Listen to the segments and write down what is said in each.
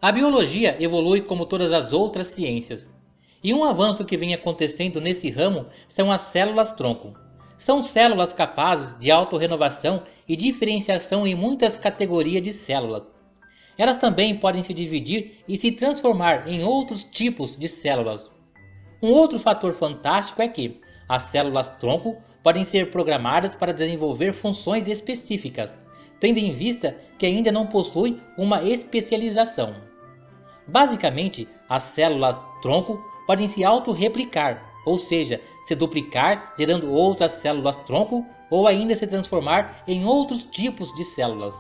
A biologia evolui como todas as outras ciências, e um avanço que vem acontecendo nesse ramo são as células-tronco. São células capazes de autorrenovação e diferenciação em muitas categorias de células. Elas também podem se dividir e se transformar em outros tipos de células. Um outro fator fantástico é que as células-tronco podem ser programadas para desenvolver funções específicas, tendo em vista que ainda não possuem uma especialização. Basicamente, as células-tronco podem se autorreplicar, ou seja, se duplicar gerando outras células-tronco ou ainda se transformar em outros tipos de células.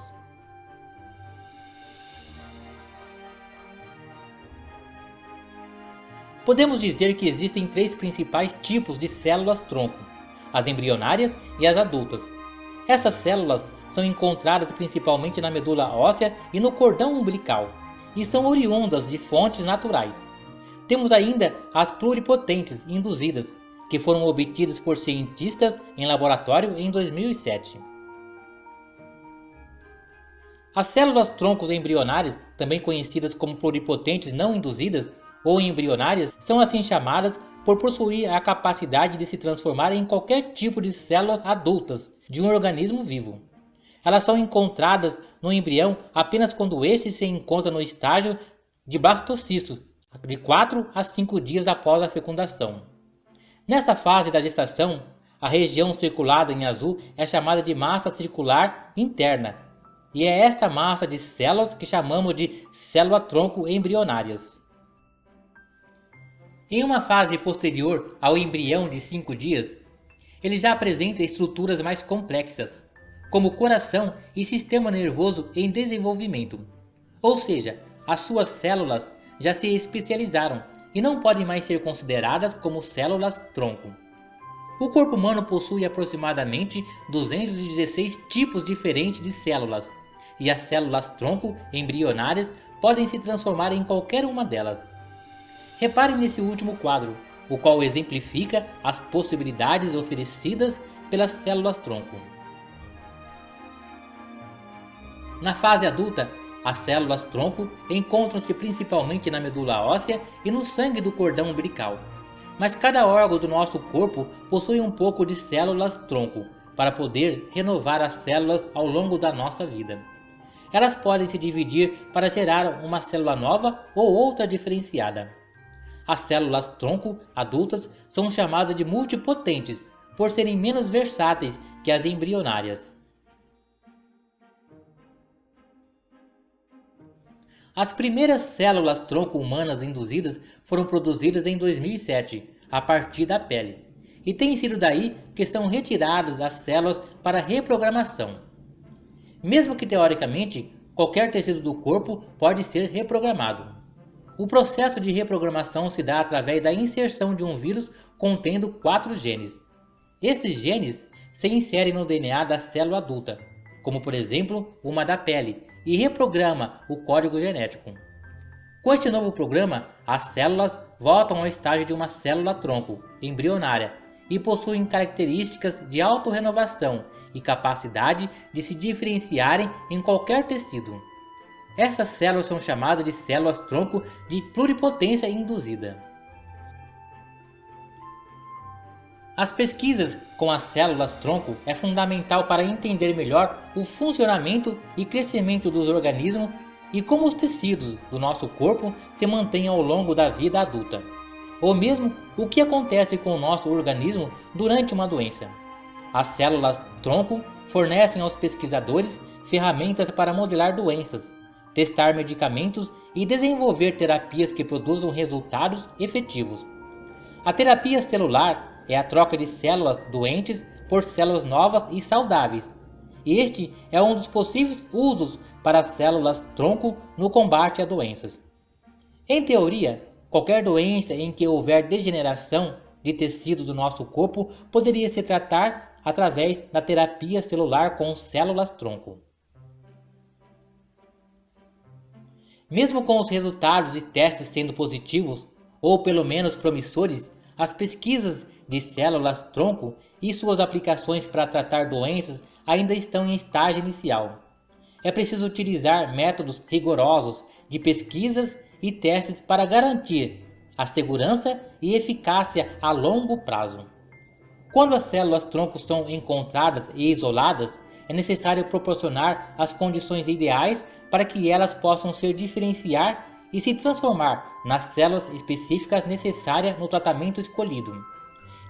Podemos dizer que existem três principais tipos de células-tronco: as embrionárias e as adultas. Essas células são encontradas principalmente na medula óssea e no cordão umbilical, e são oriundas de fontes naturais. Temos ainda as pluripotentes induzidas, que foram obtidas por cientistas em laboratório em 2007. As células-troncos embrionárias, também conhecidas como pluripotentes não induzidas ou embrionárias, são assim chamadas por possuir a capacidade de se transformar em qualquer tipo de células adultas de um organismo vivo. Elas são encontradas no embrião apenas quando este se encontra no estágio de blastocisto, de 4 a 5 dias após a fecundação. Nessa fase da gestação, a região circulada em azul é chamada de massa circular interna, e é esta massa de células que chamamos de célula-tronco embrionárias. Em uma fase posterior ao embrião de 5 dias, ele já apresenta estruturas mais complexas, como coração e sistema nervoso em desenvolvimento. Ou seja, as suas células já se especializaram e não podem mais ser consideradas como células-tronco. O corpo humano possui aproximadamente 216 tipos diferentes de células, e as células-tronco embrionárias podem se transformar em qualquer uma delas. Repare nesse último quadro, o qual exemplifica as possibilidades oferecidas pelas células-tronco. Na fase adulta, as células-tronco encontram-se principalmente na medula óssea e no sangue do cordão umbilical. Mas cada órgão do nosso corpo possui um pouco de células-tronco para poder renovar as células ao longo da nossa vida. Elas podem se dividir para gerar uma célula nova ou outra diferenciada. As células-tronco adultas são chamadas de multipotentes por serem menos versáteis que as embrionárias. As primeiras células-tronco humanas induzidas foram produzidas em 2007, a partir da pele, e tem sido daí que são retiradas as células para reprogramação. Mesmo que teoricamente, qualquer tecido do corpo pode ser reprogramado. O processo de reprogramação se dá através da inserção de um vírus contendo 4 genes. Estes genes se inserem no DNA da célula adulta, como por exemplo uma da pele, e reprograma o código genético. Com este novo programa, as células voltam ao estágio de uma célula-tronco embrionária e possuem características de autorrenovação e capacidade de se diferenciarem em qualquer tecido. Essas células são chamadas de células-tronco de pluripotência induzida. As pesquisas com as células-tronco é fundamental para entender melhor o funcionamento e crescimento dos organismos e como os tecidos do nosso corpo se mantêm ao longo da vida adulta, ou mesmo o que acontece com o nosso organismo durante uma doença. As células-tronco fornecem aos pesquisadores ferramentas para modelar doenças, testar medicamentos e desenvolver terapias que produzam resultados efetivos. A terapia celular é a troca de células doentes por células novas e saudáveis. Este é um dos possíveis usos para as células-tronco no combate a doenças. Em teoria, qualquer doença em que houver degeneração de tecido do nosso corpo poderia se tratar através da terapia celular com células-tronco. Mesmo com os resultados de testes sendo positivos, ou pelo menos promissores, as pesquisas de células-tronco e suas aplicações para tratar doenças ainda estão em estágio inicial. É preciso utilizar métodos rigorosos de pesquisas e testes para garantir a segurança e eficácia a longo prazo. Quando as células-tronco são encontradas e isoladas, é necessário proporcionar as condições ideais para que elas possam se diferenciar e se transformar nas células específicas necessárias no tratamento escolhido.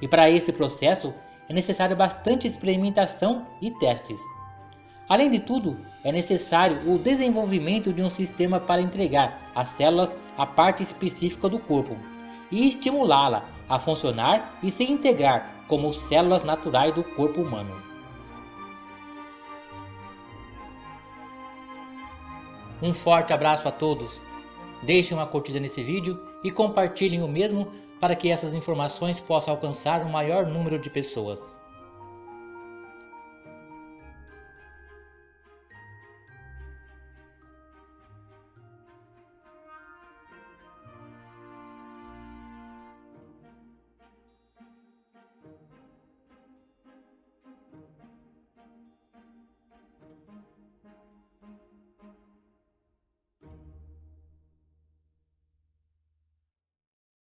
E para esse processo é necessário bastante experimentação e testes. Além de tudo, é necessário o desenvolvimento de um sistema para entregar às células a parte específica do corpo e estimulá-la a funcionar e se integrar como células naturais do corpo humano. Um forte abraço a todos. Deixem uma curtida nesse vídeo e compartilhem o mesmo para que essas informações possam alcançar o maior número de pessoas.